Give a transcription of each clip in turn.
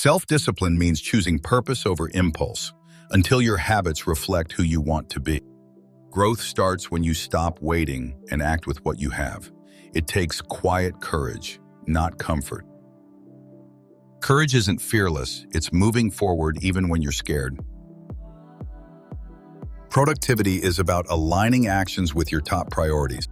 Self-discipline means choosing purpose over impulse until your habits reflect who you want to be. Growth starts when you stop waiting and act with what you have. It takes quiet courage, not comfort. Courage isn't fearless, it's moving forward even when you're scared. Productivity is about aligning actions with your top priorities.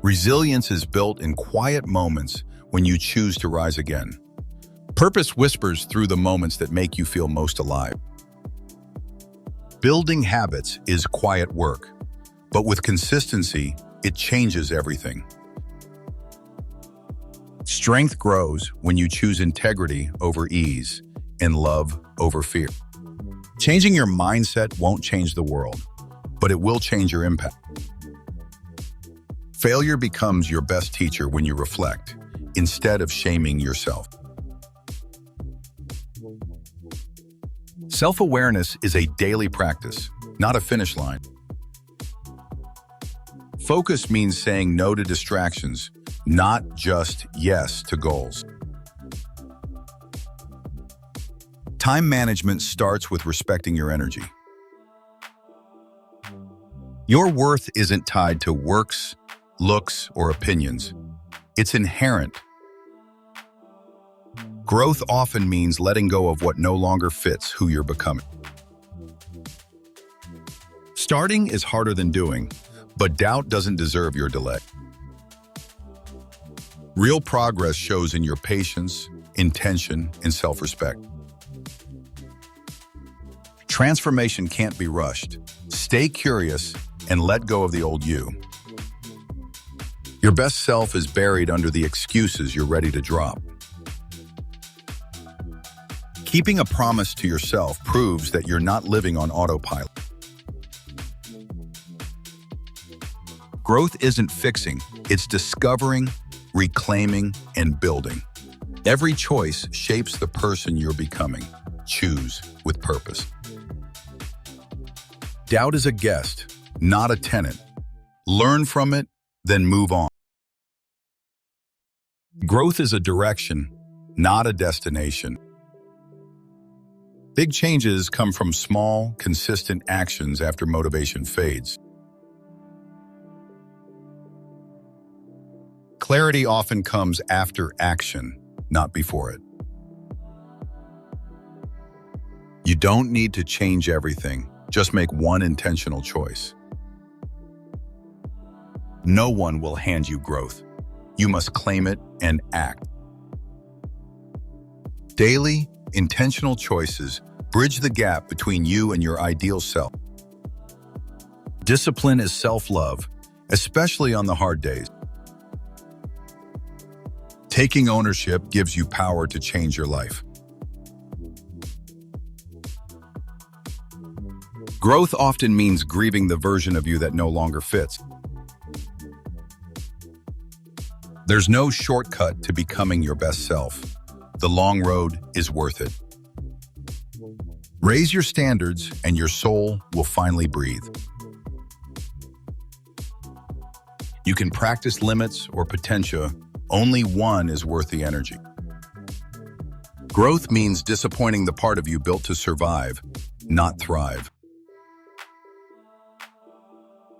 Resilience is built in quiet moments when you choose to rise again. Purpose whispers through the moments that make you feel most alive. Building habits is quiet work, but with consistency, it changes everything. Strength grows when you choose integrity over ease and love over fear. Changing your mindset won't change the world, but it will change your impact. Failure becomes your best teacher when you reflect, instead of shaming yourself. Self-awareness is a daily practice, not a finish line. Focus means saying no to distractions, not just yes to goals. Time management starts with respecting your energy. Your worth isn't tied to works, looks, or opinions. It's inherent. Growth often means letting go of what no longer fits who you're becoming. Starting is harder than doing, but doubt doesn't deserve your delay. Real progress shows in your patience, intention, and self-respect. Transformation can't be rushed. Stay curious and let go of the old you. Your best self is buried under the excuses you're ready to drop. Keeping a promise to yourself proves that you're not living on autopilot. Growth isn't fixing, it's discovering, reclaiming, and building. Every choice shapes the person you're becoming. Choose with purpose. Doubt is a guest, not a tenant. Learn from it, then move on. Growth is a direction, not a destination. Big changes come from small, consistent actions after motivation fades. Clarity often comes after action, not before it. You don't need to change everything, just make one intentional choice. No one will hand you growth. You must claim it and act. Daily, intentional choices bridge the gap between you and your ideal self. Discipline is self-love, especially on the hard days. Taking ownership gives you power to change your life. Growth often means grieving the version of you that no longer fits. There's no shortcut to becoming your best self. The long road is worth it. Raise your standards and your soul will finally breathe. You can practice limits or potential. Only one is worth the energy. Growth means disappointing the part of you built to survive, not thrive.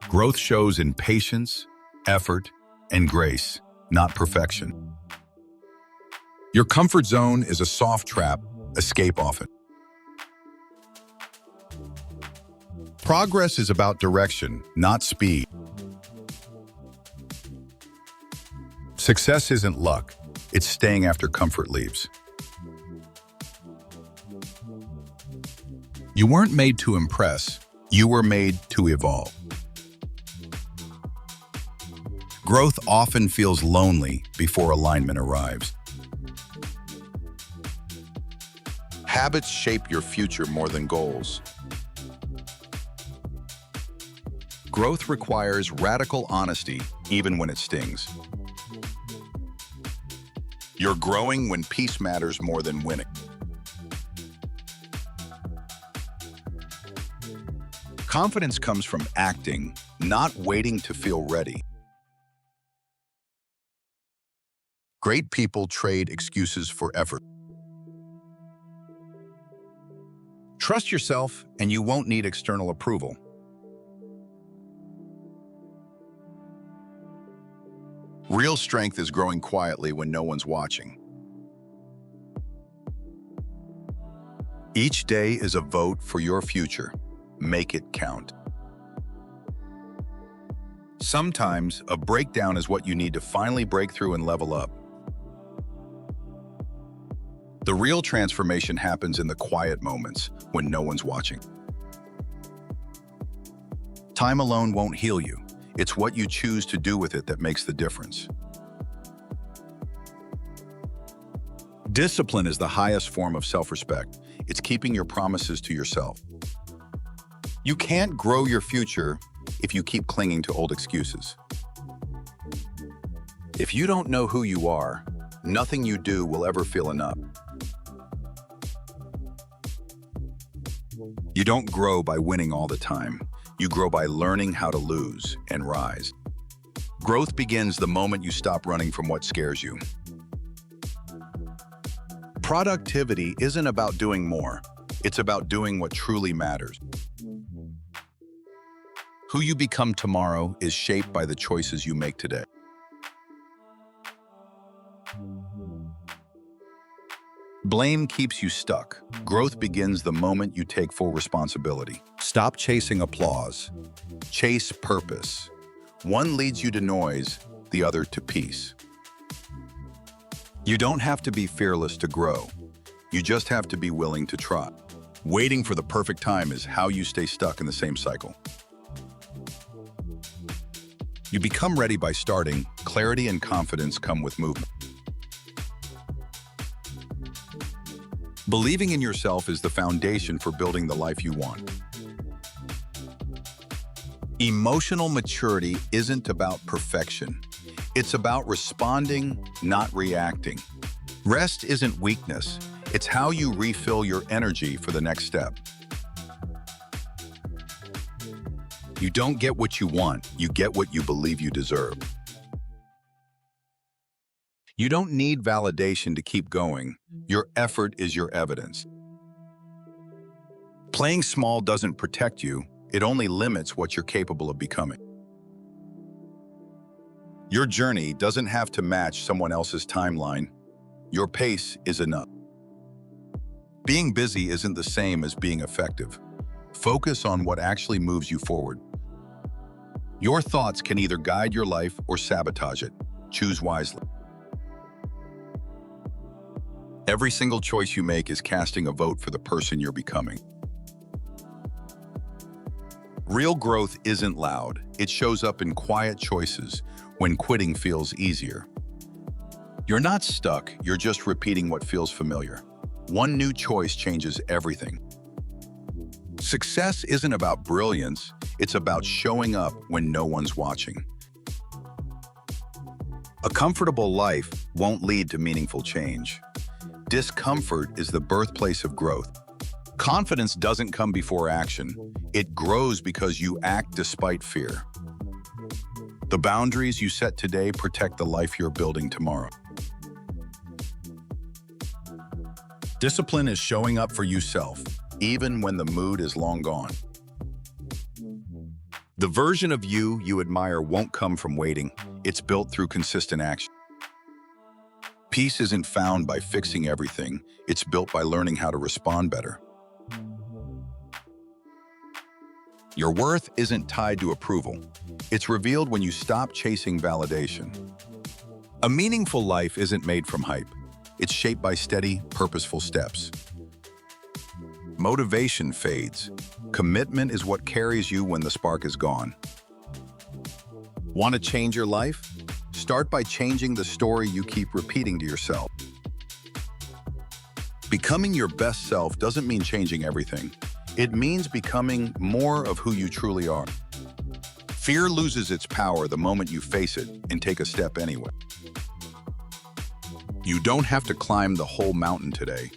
Growth shows in patience, effort, and grace, not perfection. Your comfort zone is a soft trap. Escape often. Progress is about direction, not speed. Success isn't luck. It's staying after comfort leaves. You weren't made to impress. You were made to evolve. Growth often feels lonely before alignment arrives. Habits shape your future more than goals. Growth requires radical honesty, even when it stings. You're growing when peace matters more than winning. Confidence comes from acting, not waiting to feel ready. Great people trade excuses for effort. Trust yourself, and you won't need external approval. Real strength is growing quietly when no one's watching. Each day is a vote for your future. Make it count. Sometimes, a breakdown is what you need to finally break through and level up. The real transformation happens in the quiet moments when no one's watching. Time alone won't heal you. It's what you choose to do with it that makes the difference. Discipline is the highest form of self-respect. It's keeping your promises to yourself. You can't grow your future if you keep clinging to old excuses. If you don't know who you are, nothing you do will ever feel enough. You don't grow by winning all the time. You grow by learning how to lose and rise. Growth begins the moment you stop running from what scares you. Productivity isn't about doing more. It's about doing what truly matters. Who you become tomorrow is shaped by the choices you make today. Blame keeps you stuck. Growth begins the moment you take full responsibility. Stop chasing applause. Chase purpose. One leads you to noise, the other to peace. You don't have to be fearless to grow. You just have to be willing to try. Waiting for the perfect time is how you stay stuck in the same cycle. You become ready by starting. Clarity and confidence come with movement. Believing in yourself is the foundation for building the life you want. Emotional maturity isn't about perfection. It's about responding, not reacting. Rest isn't weakness. It's how you refill your energy for the next step. You don't get what you want, you get what you believe you deserve. You don't need validation to keep going. Your effort is your evidence. Playing small doesn't protect you, it only limits what you're capable of becoming. Your journey doesn't have to match someone else's timeline. Your pace is enough. Being busy isn't the same as being effective. Focus on what actually moves you forward. Your thoughts can either guide your life or sabotage it. Choose wisely. Every single choice you make is casting a vote for the person you're becoming. Real growth isn't loud. It shows up in quiet choices when quitting feels easier. You're not stuck, you're just repeating what feels familiar. One new choice changes everything. Success isn't about brilliance, it's about showing up when no one's watching. A comfortable life won't lead to meaningful change. Discomfort is the birthplace of growth. Confidence doesn't come before action. It grows because you act despite fear. The boundaries you set today protect the life you're building tomorrow. Discipline is showing up for yourself, even when the mood is long gone. The version of you you admire won't come from waiting. It's built through consistent action. Peace isn't found by fixing everything. It's built by learning how to respond better. Your worth isn't tied to approval. It's revealed when you stop chasing validation. A meaningful life isn't made from hype. It's shaped by steady, purposeful steps. Motivation fades. Commitment is what carries you when the spark is gone. Want to change your life? Start by changing the story you keep repeating to yourself. Becoming your best self doesn't mean changing everything. It means becoming more of who you truly are. Fear loses its power the moment you face it and take a step anyway. You don't have to climb the whole mountain today.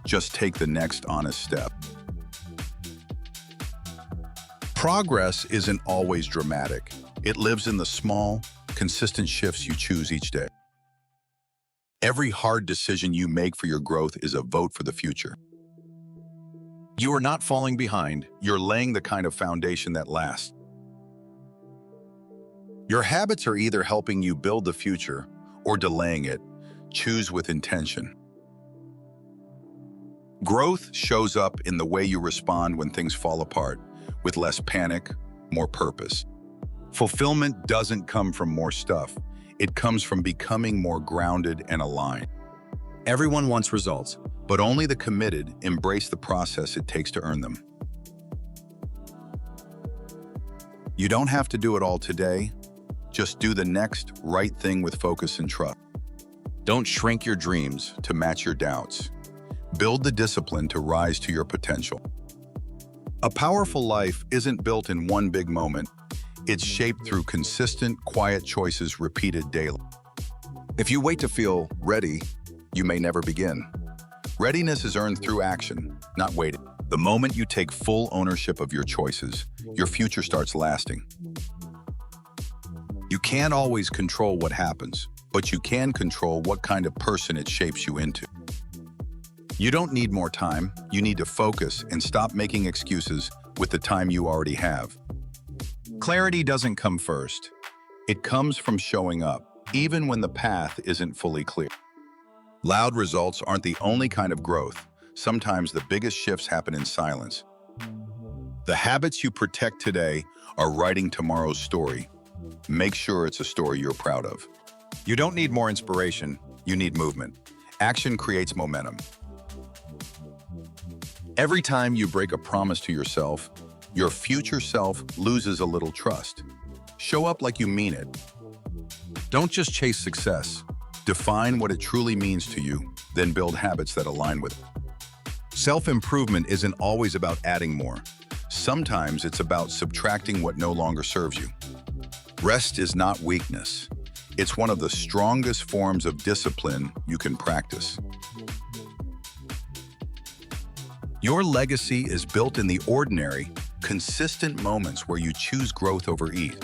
Just take the next honest step. Progress isn't always dramatic. It lives in the small, consistent shifts you choose each day. Every hard decision you make for your growth is a vote for the future. You are not falling behind, you're laying the kind of foundation that lasts. Your habits are either helping you build the future or delaying it. Choose with intention. Growth shows up in the way you respond when things fall apart, with less panic, more purpose. Fulfillment doesn't come from more stuff. It comes from becoming more grounded and aligned. Everyone wants results, but only the committed embrace the process it takes to earn them. You don't have to do it all today. Just do the next right thing with focus and trust. Don't shrink your dreams to match your doubts. Build the discipline to rise to your potential. A powerful life isn't built in one big moment. It's shaped through consistent, quiet choices repeated daily. If you wait to feel ready, you may never begin. Readiness is earned through action, not waiting. The moment you take full ownership of your choices, your future starts lasting. You can't always control what happens, but you can control what kind of person it shapes you into. You don't need more time, you need to focus and stop making excuses with the time you already have. Clarity doesn't come first. It comes from showing up, even when the path isn't fully clear. Loud results aren't the only kind of growth. Sometimes the biggest shifts happen in silence. The habits you protect today are writing tomorrow's story. Make sure it's a story you're proud of. You don't need more inspiration, you need movement. Action creates momentum. Every time you break a promise to yourself, your future self loses a little trust. Show up like you mean it. Don't just chase success. Define what it truly means to you, then build habits that align with it. Self-improvement isn't always about adding more. Sometimes it's about subtracting what no longer serves you. Rest is not weakness. It's one of the strongest forms of discipline you can practice. Your legacy is built in the ordinary, consistent moments where you choose growth over ease.